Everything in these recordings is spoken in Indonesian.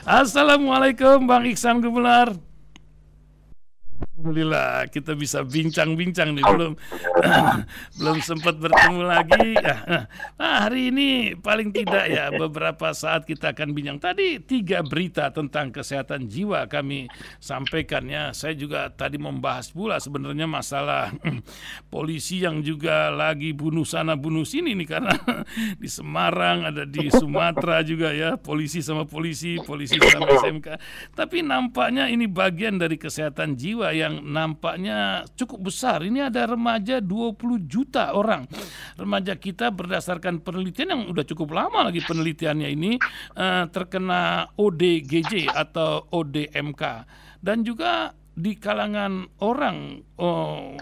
Assalamualaikum Bang Iksan Gumelar. Alhamdulillah kita bisa bincang-bincang nih, belum sempat bertemu lagi. Nah, hari ini paling tidak ya beberapa saat kita akan bincang. Tadi 3 berita tentang kesehatan jiwa kami sampaikan ya. Saya juga tadi membahas pula sebenarnya masalah polisi yang juga lagi bunuh sana bunuh sini nih, karena di Semarang, ada di Sumatera juga ya, polisi sama polisi sama SMK. Tapi nampaknya ini bagian dari kesehatan jiwa yang nampaknya cukup besar. Ini ada remaja 20 juta orang. Remaja kita berdasarkan penelitian yang udah cukup lama lagi penelitiannya ini terkena ODGJ atau ODMK. Dan juga di kalangan orang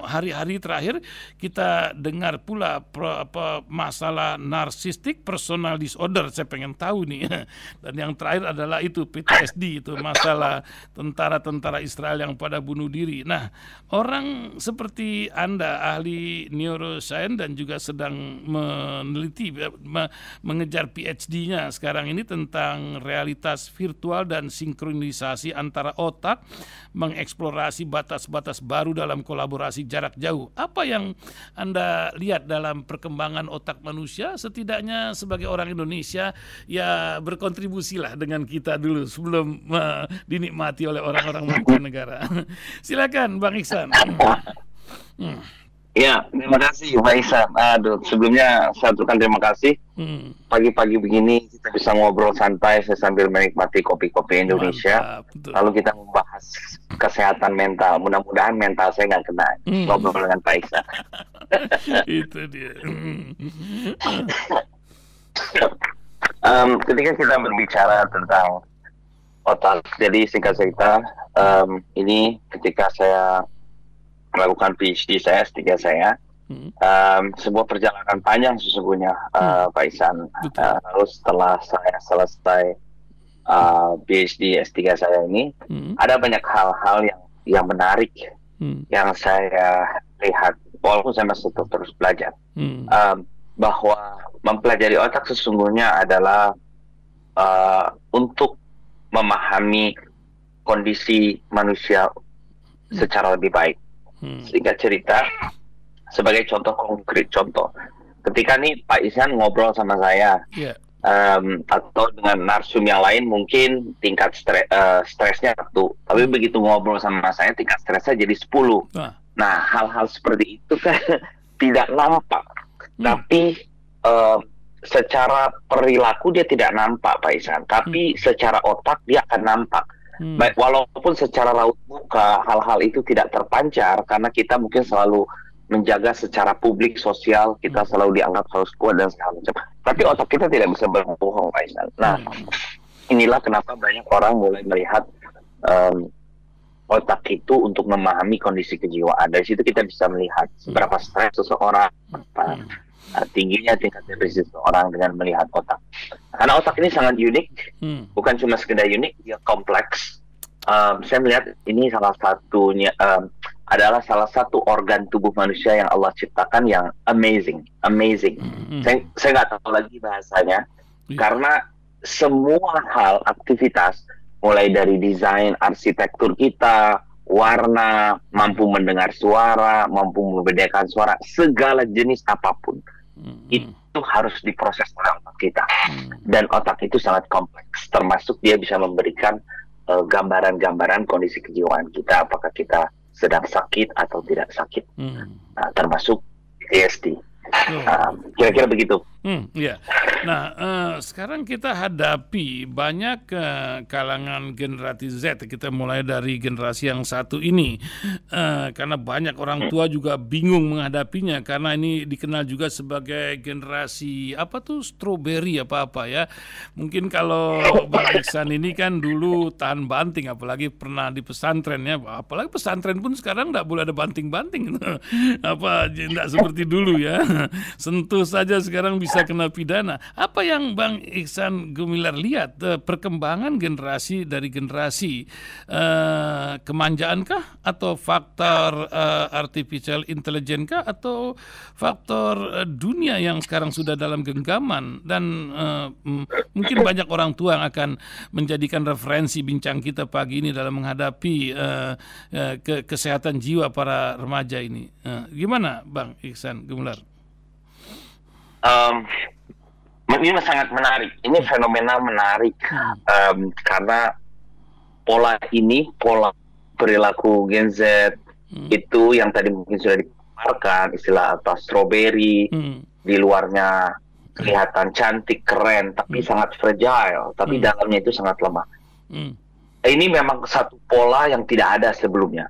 hari-hari terakhir kita dengar pula masalah narsistik personal disorder. Saya pengen tahu nih. Dan yang terakhir adalah itu PTSD, itu masalah tentara-tentara Israel yang pada bunuh diri. Nah, orang seperti Anda ahli neuroscience dan juga sedang meneliti mengejar PhD-nya sekarang ini tentang realitas virtual dan sinkronisasi antara otak, mengeksplorasi batas-batas baru dalam kolaborasi jarak jauh. Apa yang Anda lihat dalam perkembangan otak manusia, setidaknya sebagai orang Indonesia ya berkontribusilah dengan kita dulu sebelum dinikmati oleh orang-orang mancanegara. Silakan Bang Iksan. Ya, terima kasih Pak Iksan. Aduh, sebelumnya saya ucapkan terima kasih. Pagi-pagi begini kita bisa ngobrol santai sambil menikmati kopi-kopi Indonesia. Mantap, lalu kita membahas kesehatan mental. Mudah-mudahan mental saya nggak kena ngobrol dengan Pak Iksan. Itu dia. Ketika kita berbicara tentang otak, jadi singkat cerita, ini ketika saya melakukan PhD saya, S3 saya, sebuah perjalanan panjang sesungguhnya, Pak Iksan. Lalu setelah saya selesai PhD S3 saya ini, ada banyak hal-hal yang menarik yang saya lihat, walaupun saya masih terus belajar, bahwa mempelajari otak sesungguhnya adalah untuk memahami kondisi manusia secara lebih baik. Singkat cerita, sebagai konkret contoh, ketika nih Pak Iksan ngobrol sama saya, atau dengan narsum yang lain mungkin tingkat stresnya 1, tapi begitu ngobrol sama saya tingkat stresnya jadi 10. Nah, hal-hal seperti itu kan tidak nampak, tapi secara perilaku dia tidak nampak Pak Iksan, tapi secara otak dia akan nampak. Baik, walaupun secara raut muka hal-hal itu tidak terpancar karena kita mungkin selalu menjaga secara publik sosial, kita selalu dianggap harus kuat dan segala macam. Tapi otak kita tidak bisa berbohong, Pak Iksan. Nah, inilah kenapa banyak orang mulai melihat otak itu untuk memahami kondisi kejiwaan. Dari situ kita bisa melihat seberapa stres seseorang, tingginya tingkat depresi seseorang dengan melihat otak. Karena otak ini sangat unik, bukan cuma sekedar unik, dia kompleks. Saya melihat ini salah adalah salah satu organ tubuh manusia yang Allah ciptakan yang amazing. Saya nggak tahu lagi bahasanya, karena semua hal aktivitas, mulai dari desain, arsitektur kita, warna, mampu mendengar suara, mampu membedakan suara, segala jenis apapun, itu harus diproses oleh otak kita. Dan otak itu sangat kompleks, termasuk dia bisa memberikan gambaran-gambaran kondisi kejiwaan kita, apakah kita sedang sakit atau tidak sakit, termasuk PTSD. Kira-kira begitu. Ya. Nah, sekarang kita hadapi banyak kalangan generasi Z. Kita mulai dari generasi yang satu ini, karena banyak orang tua juga bingung menghadapinya, karena ini dikenal juga sebagai generasi strawberry apa ya. Mungkin kalau Bang Iksan ini kan dulu tahan banting, apalagi pernah di pesantren ya. Apalagi pesantren pun sekarang nggak boleh ada banting-banting, nggak seperti dulu ya. Sentuh saja sekarang bisa bisa kena pidana. Apa yang Bang Ihsan Gumilar lihat perkembangan generasi dari generasi, kemanjaankah atau faktor artificial intelligence kah atau faktor dunia yang sekarang sudah dalam genggaman, dan mungkin banyak orang tua yang akan menjadikan referensi bincang kita pagi ini dalam menghadapi kesehatan jiwa para remaja ini. Gimana Bang Ihsan Gumilar? Ini sangat menarik. Ini fenomena menarik karena pola perilaku Gen Z itu yang tadi mungkin sudah dipaparkan, istilah apa strawberry, di luarnya kelihatan cantik, keren, tapi sangat fragile, tapi dalamnya itu sangat lemah. Ini memang satu pola yang tidak ada sebelumnya.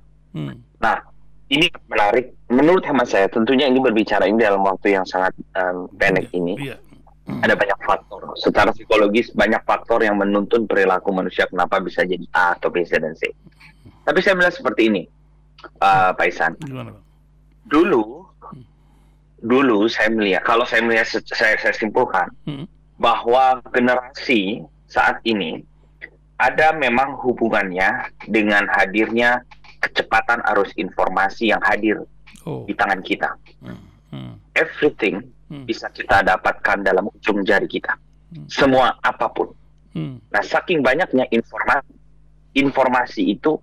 Nah, ini menarik. Menurut hemat saya, tentunya ini berbicara ini dalam waktu yang sangat pendek ini. Ada banyak faktor. Secara psikologis, banyak faktor yang menuntun perilaku manusia kenapa bisa jadi A atau B, C, dan C. Tapi saya melihat seperti ini, Pak Ihsan. Dulu saya melihat, kalau saya melihat, saya simpulkan bahwa generasi saat ini ada memang hubungannya dengan hadirnya kecepatan arus informasi yang hadir di tangan kita. Everything bisa kita dapatkan dalam ujung jari kita. Semua apapun. Nah, saking banyaknya informasi itu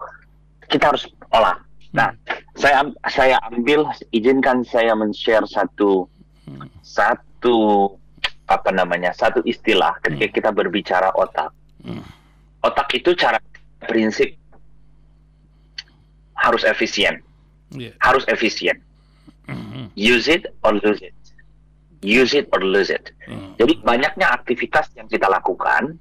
kita harus olah. Nah, saya ambil, izinkan saya men-share satu istilah ketika kita berbicara otak. Otak itu cara prinsip harus efisien. Harus efisien. Use it or lose it. Use it or lose it. Jadi banyaknya aktivitas yang kita lakukan,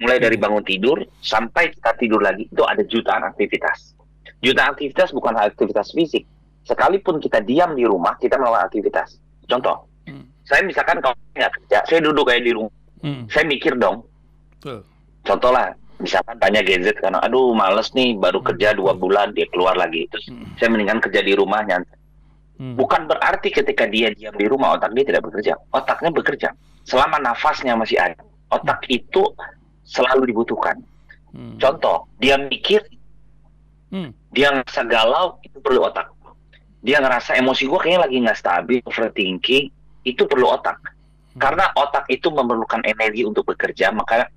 mulai dari bangun tidur sampai kita tidur lagi, itu ada jutaan aktivitas. Jutaan aktivitas bukan aktivitas fisik. Sekalipun kita diam di rumah, kita melakukan aktivitas. Contoh, saya misalkan kalau nggak kerja, saya duduk kayak di rumah, saya mikir dong. Contoh lah, misalkan banyak Gen Z karena aduh males nih, baru kerja 2 bulan dia keluar lagi, terus saya mendingan kerja di rumah nyantai. Bukan berarti ketika dia diam di rumah otak dia tidak bekerja. Otaknya bekerja selama nafasnya masih ada. Otak itu selalu dibutuhkan. Contoh, dia mikir, dia ngerasa galau, itu perlu otak. Dia ngerasa emosi gue kayaknya lagi nggak stabil, overthinking, itu perlu otak. Karena otak itu memerlukan energi untuk bekerja, maka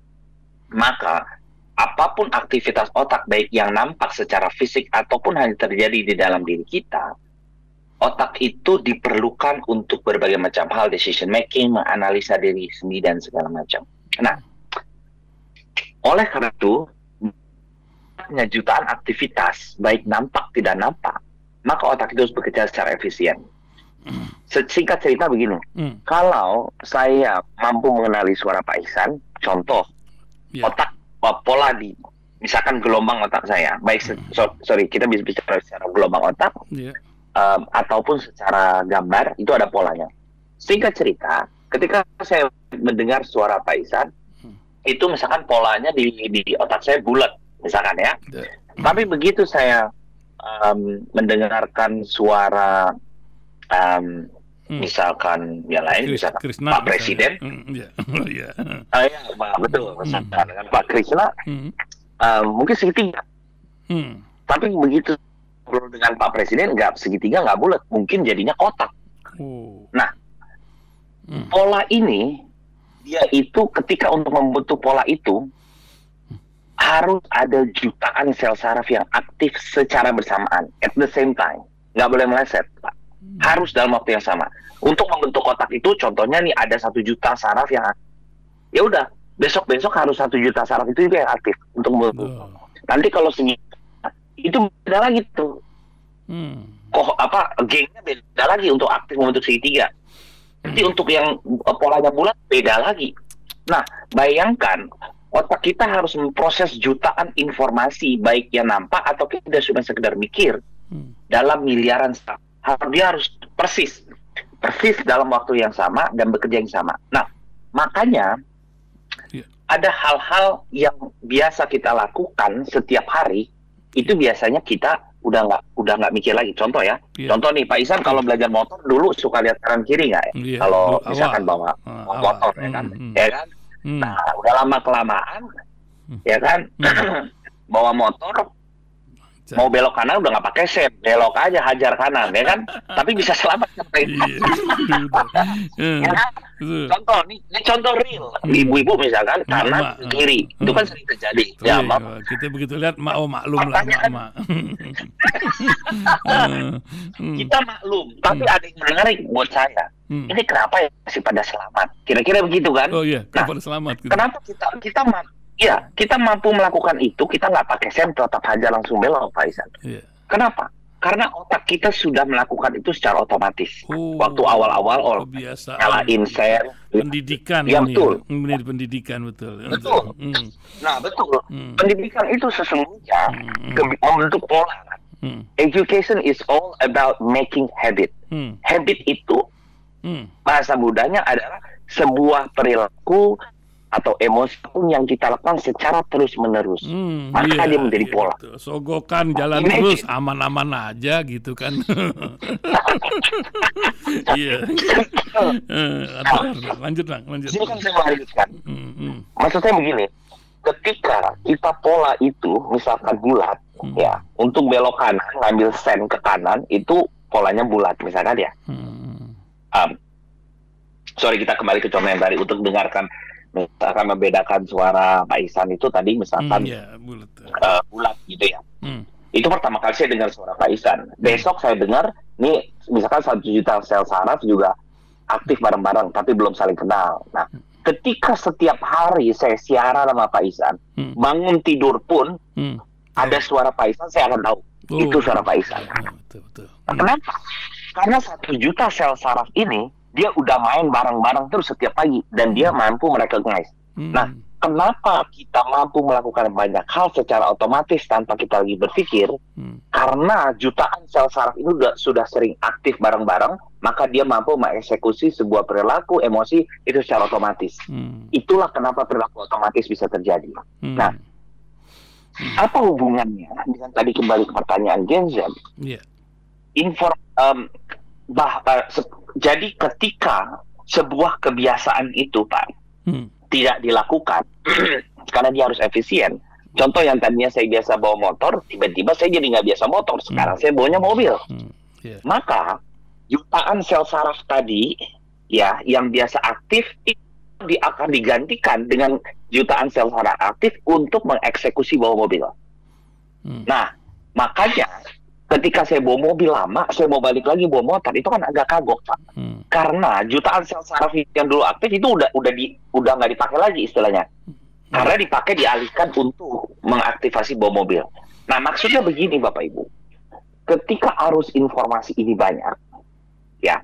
apapun aktivitas otak, baik yang nampak secara fisik ataupun hanya terjadi di dalam diri kita, otak itu diperlukan untuk berbagai macam hal, decision making, menganalisa diri sendiri, dan segala macam. Nah, oleh karena itu, jutaan aktivitas, baik nampak tidak nampak, maka otak itu harus bekerja secara efisien. Singkat cerita begini, kalau saya mampu mengenali suara Pak Ihsan, contoh, otak pola di, misalkan gelombang otak saya, baik kita bisa bicara secara gelombang otak, ataupun secara gambar, itu ada polanya. Singkat cerita, ketika saya mendengar suara Pak Ihsan, itu misalkan polanya di otak saya bulat, misalkan ya. Tapi begitu saya mendengarkan suara misalkan yang lain, misalkan Krishna, Pak Presiden, betul, misalkan dengan Pak Krishna, mungkin segitiga. Tapi begitu dengan Pak Presiden, segitiga nggak bulat, mungkin jadinya kotak. Nah, pola ini, dia itu ketika untuk membentuk pola itu harus ada jutaan sel saraf yang aktif secara bersamaan, at the same time, nggak boleh meleset, Pak. Harus dalam waktu yang sama. Untuk membentuk kotak itu, contohnya nih ada 1 juta saraf yang aktif. Ya udah, besok harus 1 juta saraf itu juga yang aktif untuk membentuk. Nanti kalau segitu, itu beda lagi tuh. Gengnya beda lagi untuk aktif membentuk segitiga. Nanti untuk yang polanya bulat beda lagi. Nah, bayangkan otak kita harus memproses jutaan informasi, baik yang nampak atau kita cuma sekedar mikir, dalam miliaran saraf. Dia harus persis dalam waktu yang sama dan bekerja yang sama. Nah, makanya ada hal-hal yang biasa kita lakukan setiap hari, itu biasanya kita udah nggak mikir lagi. Contoh ya, contoh nih Pak Isan kalau belajar motor dulu suka lihat kanan kiri nggak ya? Kalau misalkan bawa motor ya kan, ya kan. Nah udah lama kelamaan, ya kan, bawa motor mau belok kanan udah nggak pakai sen, belok aja hajar kanan, ya kan. Tapi bisa selamat sampai. Ya kan? Contoh nih contoh real, ibu-ibu misalkan kanan kiri, itu kan sering terjadi. Ya, kita begitu lihat maklum lah mak. Kita maklum, tapi ada yang menarik buat saya. Ini kenapa ya masih pada selamat? Kira-kira begitu kan? Oh iya, pada selamat. Gitu. Kenapa kita mampu melakukan itu, kita nggak pakai sen, tetap aja langsung belok, Pak Isan. Yeah. Kenapa? Karena otak kita sudah melakukan itu secara otomatis. Waktu awal-awal nyalain sen. Pendidikan. Ya, betul. Pendidikan, betul. Betul. Nah, betul. Pendidikan itu sesungguhnya membentuk pola. Education is all about making habit. Habit itu, bahasa mudanya adalah sebuah perilaku atau emosi pun yang kita lakukan secara terus-menerus. Maka dia menjadi pola. Betul. Sogokan jalan terus, aman-aman aja gitu kan. Iya. Lanjut. Ini kan saya melanjutkan. Maksud saya begini, ketika kita pola itu misalkan bulat, ya, untuk belok kanan, ngambil sen ke kanan, itu polanya bulat, misalkan ya. Sorry, kita kembali ke contoh yang tadi untuk dengarkan. Misalkan membedakan suara Pak Isan itu tadi misalkan bulat gitu ya. Itu pertama kali saya dengar suara Pak Isan. Besok saya dengar nih misalkan 1 juta sel saraf juga aktif bareng-bareng tapi belum saling kenal. Nah, ketika setiap hari saya siaran sama Pak Isan, bangun tidur pun ada suara Pak Isan, saya akan tahu itu suara Pak Isan. Kenapa? Karena 1 juta sel saraf ini dia udah main bareng-bareng terus setiap pagi dan dia mampu merecognize. Nah, kenapa kita mampu melakukan banyak hal secara otomatis tanpa kita lagi berpikir? Karena jutaan sel saraf ini sudah sering aktif bareng-bareng, maka dia mampu mengeksekusi sebuah perilaku, emosi itu secara otomatis. Itulah kenapa perilaku otomatis bisa terjadi. Nah, apa hubungannya dengan tadi kembali ke pertanyaan Gen Z? Jadi ketika sebuah kebiasaan itu, Pak, tidak dilakukan karena dia harus efisien. Contoh yang tadinya saya biasa bawa motor, tiba-tiba saya jadi nggak biasa motor. Sekarang saya bawanya mobil. Maka jutaan sel saraf tadi, ya, yang biasa aktif itu akan digantikan dengan jutaan sel saraf aktif untuk mengeksekusi bawa mobil. Nah, makanya ketika saya bawa mobil lama, saya mau balik lagi bawa motor, itu kan agak kagok, Pak. Karena jutaan sel saraf yang dulu aktif itu udah nggak dipakai lagi istilahnya. Karena dipakai dialihkan untuk mengaktifasi bawa mobil. Nah, maksudnya begini, Bapak Ibu. Ketika arus informasi ini banyak, ya,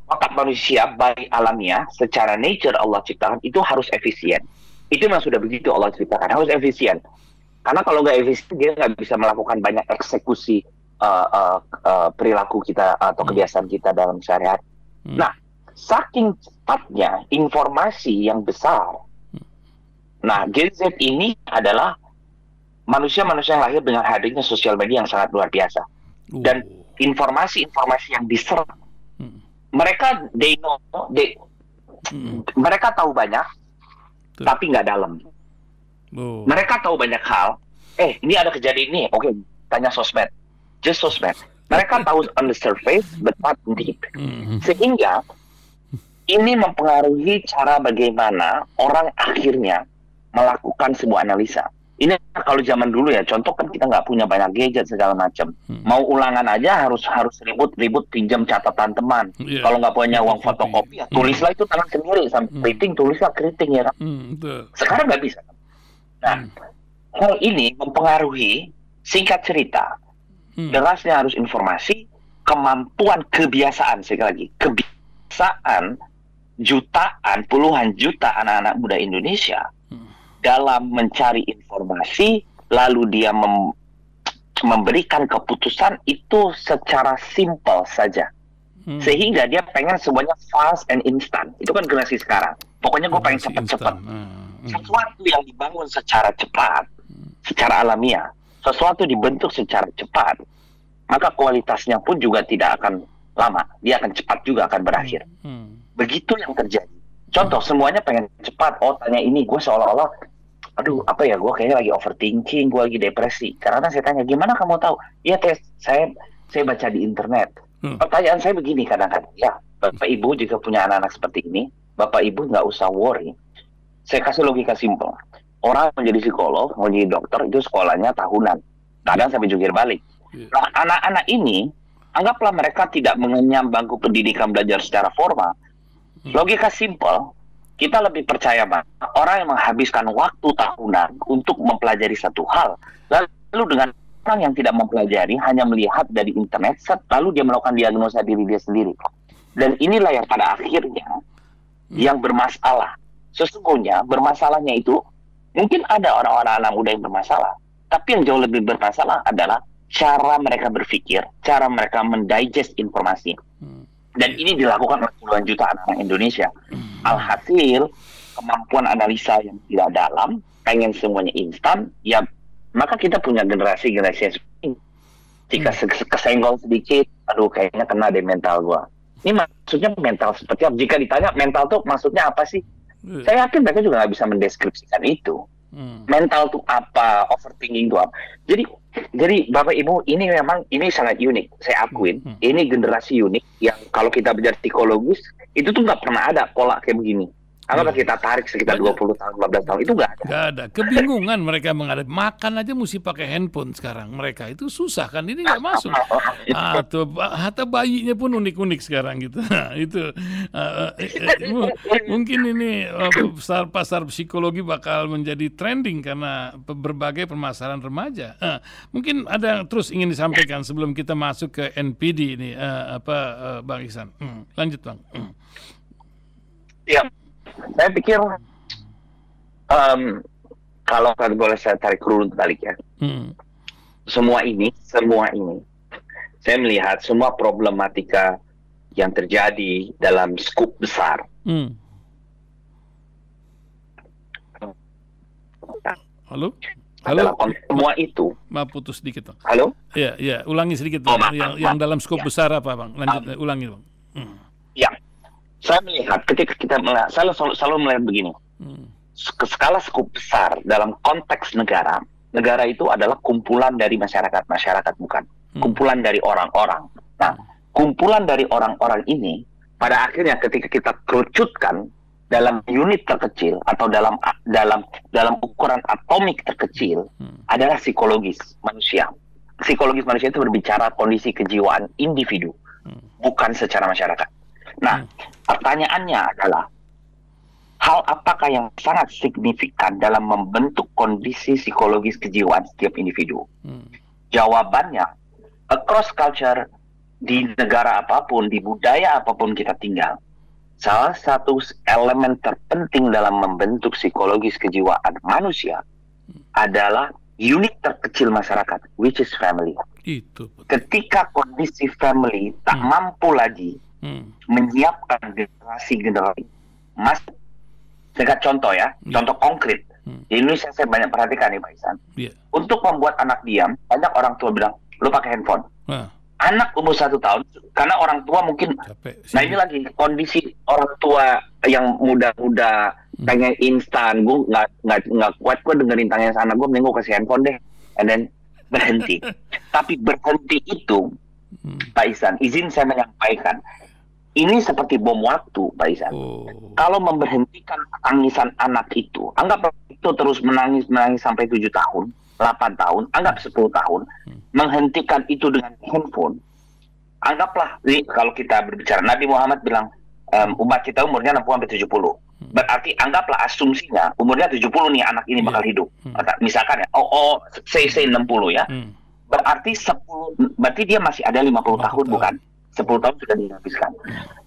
otak manusia baik alamiah, secara nature Allah ciptakan itu harus efisien. Itu memang sudah begitu Allah ciptakan, harus efisien. Karena kalau nggak efisien, dia nggak bisa melakukan banyak eksekusi perilaku kita atau kebiasaan kita dalam sehari-hari. Nah, saking cepatnya informasi yang besar. Nah, Gen Z ini adalah manusia-manusia yang lahir dengan hadirnya sosial media yang sangat luar biasa. Dan informasi-informasi yang diserap. Mereka, mereka tahu banyak, tapi nggak dalam. Mereka tahu banyak hal. Ini ada kejadian ini. Oke, tanya sosmed. Just sosmed. Mereka tahu on the surface, but not deep. Sehingga ini mempengaruhi cara bagaimana orang akhirnya melakukan sebuah analisa. Ini kalau zaman dulu ya, contoh kan kita nggak punya banyak gadget segala macam. Mau ulangan aja harus ribut pinjam catatan teman. Kalau nggak punya uang fotokopi, ya tulislah itu tangan sendiri. Sampai keriting, tulislah keriting ya kan. Sekarang nggak bisa. Nah, hal ini mempengaruhi, singkat cerita, derasnya harus informasi, kemampuan kebiasaan, sekali lagi, kebiasaan jutaan, puluhan juta anak-anak muda Indonesia dalam mencari informasi, lalu dia memberikan keputusan itu secara simple saja. Sehingga dia pengen semuanya fast and instant. Itu kan generasi sekarang. Pokoknya gue pengen cepat-cepat. Sesuatu yang dibangun secara cepat, secara alamiah, sesuatu dibentuk secara cepat, maka kualitasnya pun juga tidak akan lama. Dia akan cepat juga akan berakhir. Begitu yang terjadi. Contoh, semuanya pengen cepat. Oh, tanya ini, gue seolah-olah, aduh, apa ya, gue kayaknya lagi overthinking, gue lagi depresi. Karena saya tanya, gimana kamu tahu? Iya, saya baca di internet. Pertanyaan saya begini kadang-kadang, ya, Bapak Ibu juga punya anak-anak seperti ini, Bapak Ibu nggak usah worry. Saya kasih logika simpel. Orang menjadi psikolog, mau jadi dokter, itu sekolahnya tahunan. Kadang sampai jungkir balik. Nah, anak-anak ini, anggaplah mereka tidak mengenyam bangku pendidikan belajar secara formal. Logika simpel, kita lebih percaya orang yang menghabiskan waktu tahunan untuk mempelajari satu hal, lalu dengan orang yang tidak mempelajari hanya melihat dari internet, lalu dia melakukan diagnosa diri dia sendiri. Dan inilah yang pada akhirnya yang bermasalah. Sesungguhnya bermasalahnya itu mungkin ada orang-orang anak muda yang bermasalah, tapi yang jauh lebih bermasalah adalah cara mereka berpikir, cara mereka mendigest informasi. Dan ini dilakukan oleh puluhan juta anak Indonesia. Alhasil, kemampuan analisa yang tidak dalam, pengen semuanya instan, ya maka kita punya generasi-generasi yang seperti ini. Jika kesenggol sedikit, aduh kayaknya kena deh mental gua. Ini maksudnya mental seperti apa? Jika ditanya mental tuh maksudnya apa sih? Saya yakin mereka juga nggak bisa mendeskripsikan itu. Mental tuh apa? Overthinking tuh apa? Jadi Bapak Ibu, ini memang ini sangat unik. Saya akuin, ini generasi unik yang kalau kita belajar psikologis itu tuh nggak pernah ada pola kayak begini. Kalau kita tarik sekitar 20 tahun, 15 tahun itu nggak ada. Nggak ada. Kebingungan mereka menghadapi. Makan aja mesti pakai handphone sekarang. Mereka itu susah kan? Ini nggak masuk. Atau bayinya pun unik-unik sekarang gitu. Itu mungkin ini pasar psikologi bakal menjadi trending karena berbagai permasalahan remaja. Mungkin ada yang terus ingin disampaikan sebelum kita masuk ke NPD ini, Bang Ihsan. Lanjut Bang. Iya. Saya pikir kalau boleh saya tarik runut balik ya, semua ini saya melihat semua problematika yang terjadi dalam skup besar. Halo? Semua itu. Maaf putus sedikit Bang. Halo? Ya, ulangi sedikit Bang. Yang dalam skup besar apa Bang? Lanjut, ulangi Bang. Ya. Saya melihat ketika kita melihat, saya selalu melihat begini. Skala skup besar dalam konteks negara itu adalah kumpulan dari masyarakat bukan kumpulan dari orang-orang. Nah, kumpulan dari orang-orang ini pada akhirnya ketika kita kerucutkan dalam unit terkecil atau dalam ukuran atomik terkecil adalah psikologis manusia. Psikologis manusia itu berbicara kondisi kejiwaan individu, bukan secara masyarakat. Nah, pertanyaannya adalah hal apakah yang sangat signifikan dalam membentuk kondisi psikologis kejiwaan setiap individu? Jawabannya, across culture, di negara apapun, di budaya apapun kita tinggal, salah satu elemen terpenting dalam membentuk psikologis kejiwaan manusia adalah unit terkecil masyarakat, which is family. Itu. Ketika kondisi family tak mampu lagi menyiapkan generasi mas, saya contoh ya, contoh konkret. Di Indonesia saya banyak perhatikan nih Pak Ihsan. Untuk membuat anak diam, banyak orang tua bilang, lu pakai handphone. Anak umur 1 tahun, karena orang tua mungkin, nah ini lagi kondisi orang tua yang muda-muda pengen instan, gue nggak kuat gue dengerin tangan anak gue, mending gue kasih handphone deh, and then berhenti. Tapi berhenti itu, Pak Ihsan, izin saya menyampaikan, ini seperti bom waktu, Pak Ihsan. Kalau memberhentikan tangisan anak itu, anggap itu terus menangis sampai 7 tahun, 8 tahun, anggap 10 tahun, menghentikan itu dengan handphone, anggaplah, nih, kalau kita berbicara, Nabi Muhammad bilang, umat kita umurnya 60-70. Berarti anggaplah asumsinya, umurnya 70 nih anak ini bakal hidup. Misalkan ya, say 60 ya. Berarti berarti dia masih ada 50 tahun, bukan? 10 tahun sudah dihabiskan.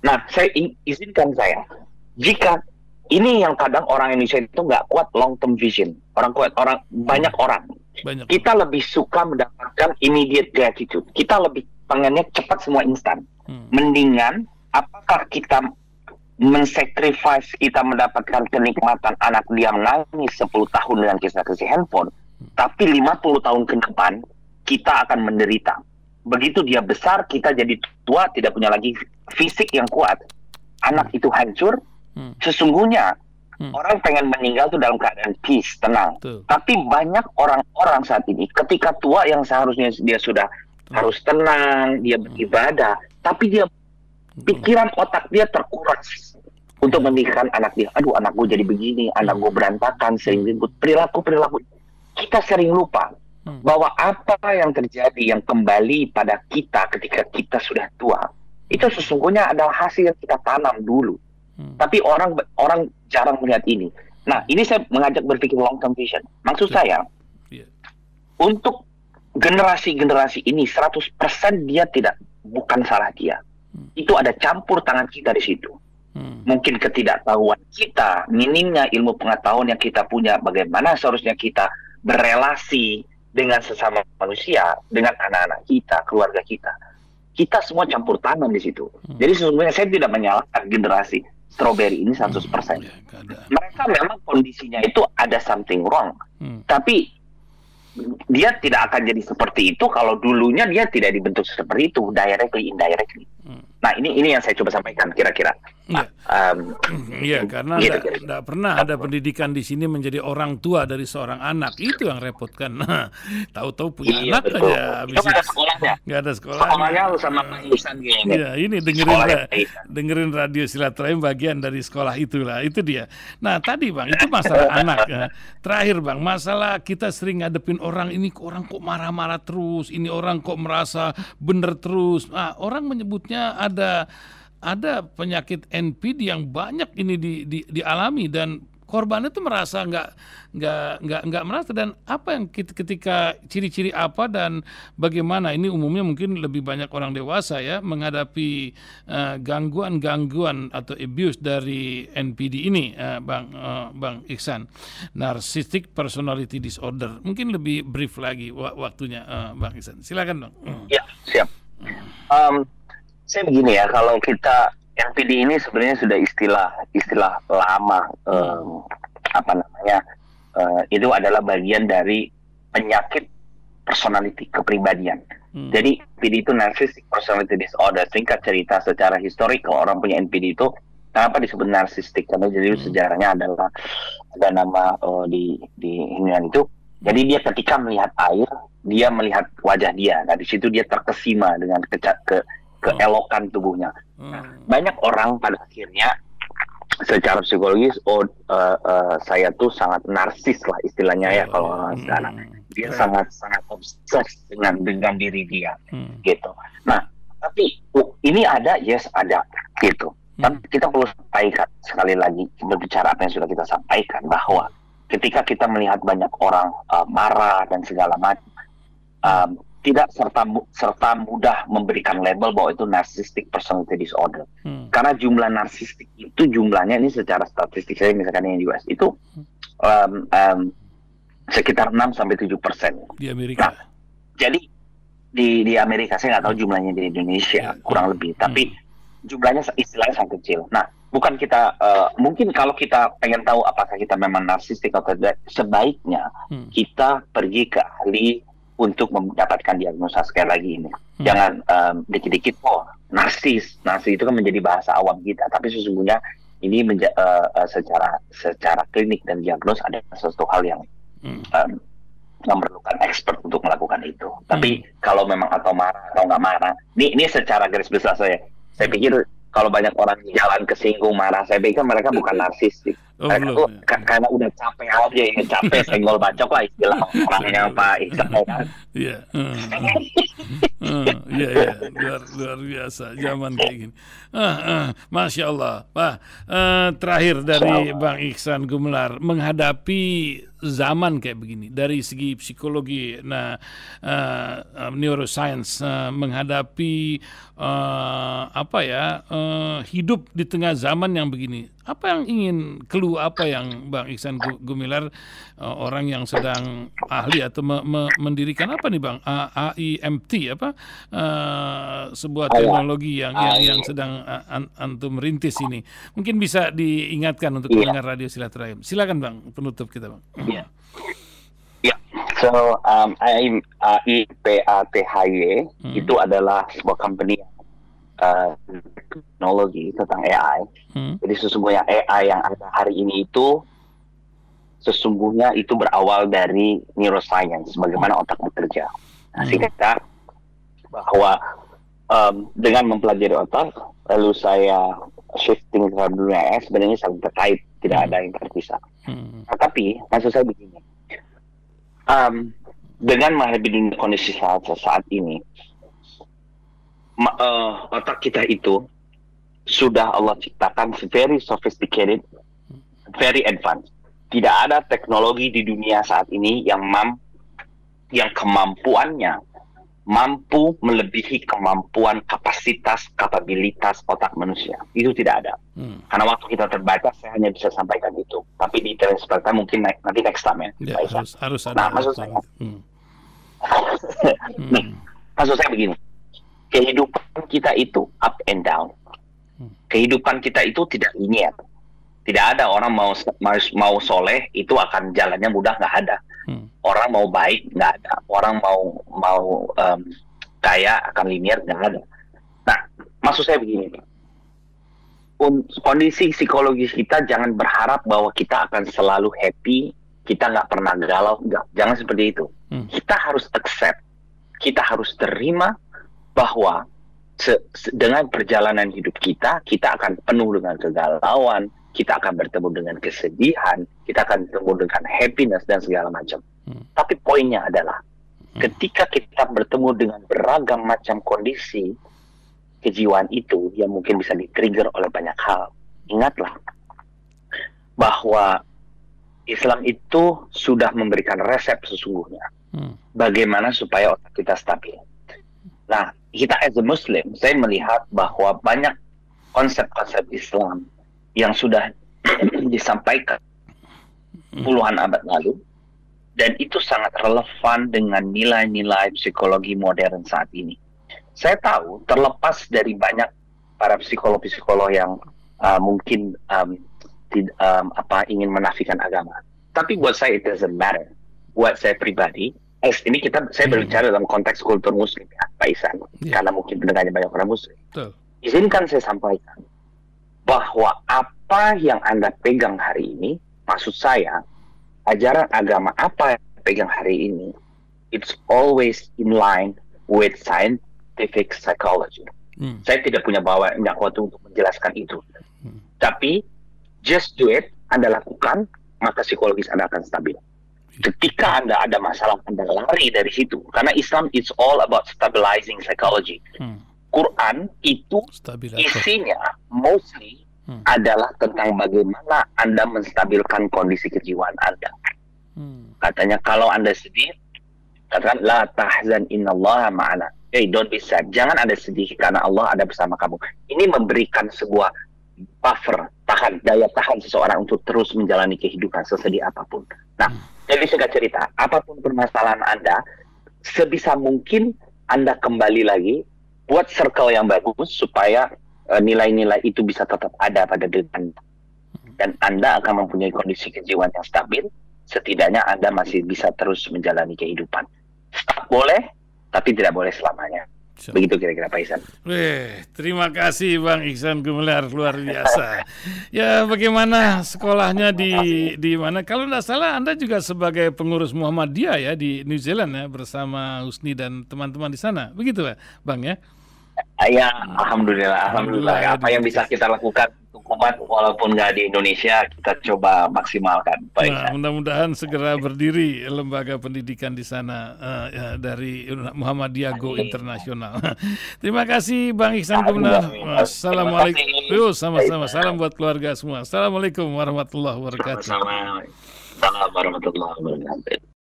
Nah, izinkan saya, jika ini yang kadang orang Indonesia itu nggak kuat long term vision. Banyak orang. Kita lebih suka mendapatkan immediate gratitude. Kita lebih pengennya cepat semua instan. Mendingan apakah kita mensacrifice kita mendapatkan kenikmatan anak dia menangis 10 tahun dengan kita kasih handphone, Tapi 50 tahun ke depan, kita akan menderita. Begitu dia besar, kita jadi tua, tidak punya lagi fisik yang kuat. Anak itu hancur. Sesungguhnya, orang pengen meninggal itu dalam keadaan peace, tenang. Tapi banyak orang-orang saat ini, ketika tua yang seharusnya dia sudah harus tenang, dia beribadah, tapi dia pikiran otak dia terkuras untuk memikirkan anak dia. Aduh, anak gue jadi begini, anak gue berantakan, sering ribut, perilaku. Kita sering lupa bahwa apa yang terjadi, yang kembali pada kita ketika kita sudah tua, itu sesungguhnya adalah hasil yang kita tanam dulu. Tapi orang jarang melihat ini. Nah, ini saya mengajak berpikir long term vision. Maksud saya, untuk generasi-generasi ini 100% dia bukan salah dia. Itu ada campur tangan kita di situ. Mungkin ketidaktahuan kita, minimnya ilmu pengetahuan yang kita punya, bagaimana seharusnya kita berelasi dengan sesama manusia, dengan anak-anak kita, keluarga kita. Kita semua campur tangan di situ. Jadi sesungguhnya saya tidak menyalahkan generasi strawberry ini 100%. Mereka memang kondisinya itu ada something wrong. Tapi dia tidak akan jadi seperti itu kalau dulunya dia tidak dibentuk seperti itu, directly, indirectly. Nah, ini yang saya coba sampaikan kira-kira. Iya, karena tidak pernah ada pendidikan di sini menjadi orang tua dari seorang anak. Itu yang repot kan. Tahu-tahu punya anak betul. aja. Itu nggak ada sekolahnya. Nggak ada sekolahnya. Sekolahnya harus sama Pak Ihsan gini. Iya, ini dengerin radio Silaturahim bagian dari sekolah itulah. Itu dia. Nah, tadi Bang, itu masalah anak. Terakhir Bang, masalah kita sering ngadepin orang ini, orang kok marah-marah terus. Ini orang kok merasa bener terus. Nah, orang menyebutnya ada penyakit NPD yang banyak ini dialami dan korbannya itu merasa nggak merasa. Dan apa yang ketika ciri-ciri apa dan bagaimana ini umumnya mungkin lebih banyak orang dewasa ya menghadapi gangguan atau abuse dari NPD ini, Bang Ihsan, Narcissistic Personality Disorder. Mungkin lebih brief lagi waktunya, Bang Ihsan. Silakan Bang. Ya, siap. Saya begini ya, kalau kita NPD ini sebenarnya sudah istilah lama, itu adalah bagian dari penyakit personality, kepribadian. Jadi NPD itu Narcissistic Personality Disorder. Singkat cerita, secara historical orang punya NPD itu kenapa disebut narsistik? Karena jadi sejarahnya adalah ada nama di Hindian itu. Jadi dia ketika melihat air, dia melihat wajah dia. Nah di situ dia terkesima dengan keelokan tubuhnya. Banyak orang pada akhirnya secara psikologis, saya tuh sangat narsis lah istilahnya ya kalau orang sekarang. Dia sangat obses dengan diri dia, gitu. Nah, tapi ini ada, yes ada, gitu. Tapi kita perlu sampaikan sekali lagi berbicara apa yang sudah kita sampaikan, bahwa ketika kita melihat banyak orang marah dan segala macam, tidak serta mudah memberikan label bahwa itu narcissistic personality disorder. Karena jumlah narsistik itu jumlahnya ini secara statistik saya misalkan di US itu sekitar 6-7% di Amerika. Nah, jadi di Amerika saya nggak tahu jumlahnya di Indonesia kurang lebih, tapi jumlahnya istilahnya sangat kecil. Nah, bukan kita mungkin kalau kita pengen tahu apakah kita memang narsistik atau tidak, sebaiknya kita pergi ke ahli untuk mendapatkan diagnosa. Sekali lagi ini jangan dikit-dikit narsis itu kan menjadi bahasa awam kita, tapi sesungguhnya ini secara klinik dan diagnos ada sesuatu hal yang memerlukan expert untuk melakukan itu. Tapi kalau memang atau marah atau nggak marah, ini secara garis besar saya pikir kalau banyak orang jalan kesinggung marah, saya pikir mereka bukan narsistik. Mereka tuh karena udah capek aja, capek senggol bacok lah istilah orangnya Pak Ihsan kan. Iya. Luar biasa zaman kayak gini. Masya Allah. Pak, terakhir dari Bang Ihsan Gumelar menghadapi zaman kayak begini dari segi psikologi, neuroscience, menghadapi hidup di tengah zaman yang begini. Apa yang ingin apa yang Bang Ihsan Gumelar, orang yang sedang ahli atau mendirikan apa nih Bang, AIMT sebuah teknologi yang sedang antum rintis ini, mungkin bisa diingatkan untuk pendengar radio Silaturahim. Silakan Bang, penutup kita Bang. Ya, So, IPATHY itu adalah sebuah company teknologi tentang AI. Jadi sesungguhnya AI yang ada hari ini itu sesungguhnya itu berawal dari neuroscience, bagaimana otak bekerja. Nah, singkatnya bahwa dengan mempelajari otak, lalu saya shifting ke dunia AI, sebenarnya sangat terkait, tidak ada yang terpisah. Nah, tapi maksud saya begini. Dengan menghadapi kondisi saat ini, otak kita itu sudah Allah ciptakan very sophisticated, very advanced. Tidak ada teknologi di dunia saat ini yang kemampuannya mampu melebihi kemampuan kapabilitas otak manusia. Itu tidak ada. Karena waktu kita terbatas, saya hanya bisa sampaikan itu. Tapi di telespekta mungkin nanti next time ya. Harus ada. Nah, maksud saya, maksud saya begini. Kehidupan kita itu up and down. Kehidupan kita itu tidak linear. Tidak ada orang mau soleh itu akan jalannya mudah, nggak ada. Orang mau baik nggak ada. Orang mau kaya akan linear, nggak ada. Nah, maksud saya begini. Kondisi psikologis kita jangan berharap bahwa kita akan selalu happy, kita nggak pernah galau, nggak. Jangan seperti itu. Kita harus accept, kita harus terima bahwa dengan perjalanan hidup kita akan penuh dengan kegalauan, kita akan bertemu dengan kesedihan, kita akan bertemu dengan happiness dan segala macam. Tapi poinnya adalah ketika kita bertemu dengan beragam macam kondisi kejiwaan itu yang mungkin bisa di-trigger oleh banyak hal, ingatlah bahwa Islam itu sudah memberikan resep sesungguhnya bagaimana supaya otak kita stabil. Nah, kita as a Muslim, saya melihat bahwa banyak konsep-konsep Islam yang sudah disampaikan puluhan abad lalu, dan itu sangat relevan dengan nilai-nilai psikologi modern saat ini. Saya tahu, terlepas dari banyak para psikolog-psikolog yang mungkin ingin menafikan agama, tapi buat saya it doesn't matter. Buat saya pribadi, ini saya berbicara dalam konteks kultur Muslim ya, Pak Ihsan, karena mungkin pendengarnya banyak orang Muslim. Izinkan saya sampaikan bahwa apa yang Anda pegang hari ini, maksud saya, ajaran agama apa yang Anda pegang hari ini, it's always in line with scientific psychology. Saya tidak punya banyak waktu untuk menjelaskan itu. Tapi, just do it, Anda lakukan, maka psikologis Anda akan stabil. Ketika Anda ada masalah, Anda lari dari situ. Karena Islam it's all about stabilizing psychology. Quran itu isinya mostly adalah tentang bagaimana Anda menstabilkan kondisi kejiwaan Anda. Katanya kalau Anda sedih, katakan la tahzan innallaha ma'ana. Hey, don't be sad. Jangan Anda sedih karena Allah ada bersama kamu. Ini memberikan sebuah buffer, daya tahan seseorang untuk terus menjalani kehidupan sesedih apapun. Nah, jadi singkat cerita, apapun permasalahan Anda, sebisa mungkin Anda kembali lagi, buat circle yang bagus supaya nilai-nilai itu bisa tetap ada pada diri Anda. Dan Anda akan mempunyai kondisi kejiwaan yang stabil, setidaknya Anda masih bisa terus menjalani kehidupan. Stuck boleh, tapi tidak boleh selamanya. Begitu kira-kira Pak Ihsan. Terima kasih Bang Ihsan Gumelar, luar biasa. Ya, bagaimana sekolahnya di mana? Kalau tidak salah Anda juga sebagai pengurus Muhammadiyah ya di New Zealand ya, bersama Husni dan teman-teman di sana. Begitu ya, Bang ya? Ya, alhamdulillah. Apa yang bisa kita lakukan untuk umat walaupun nggak di Indonesia, kita coba maksimalkan. Nah, mudah-mudahan segera berdiri lembaga pendidikan di sana dari Muhammadiyah Go Internasional. Terima kasih Bang Ihsan Gumelar. Assalamualaikum. Sama-sama. Salam buat keluarga semua. Assalamualaikum warahmatullahi wabarakatuh. Assalamualaikum warahmatullahi wabarakatuh.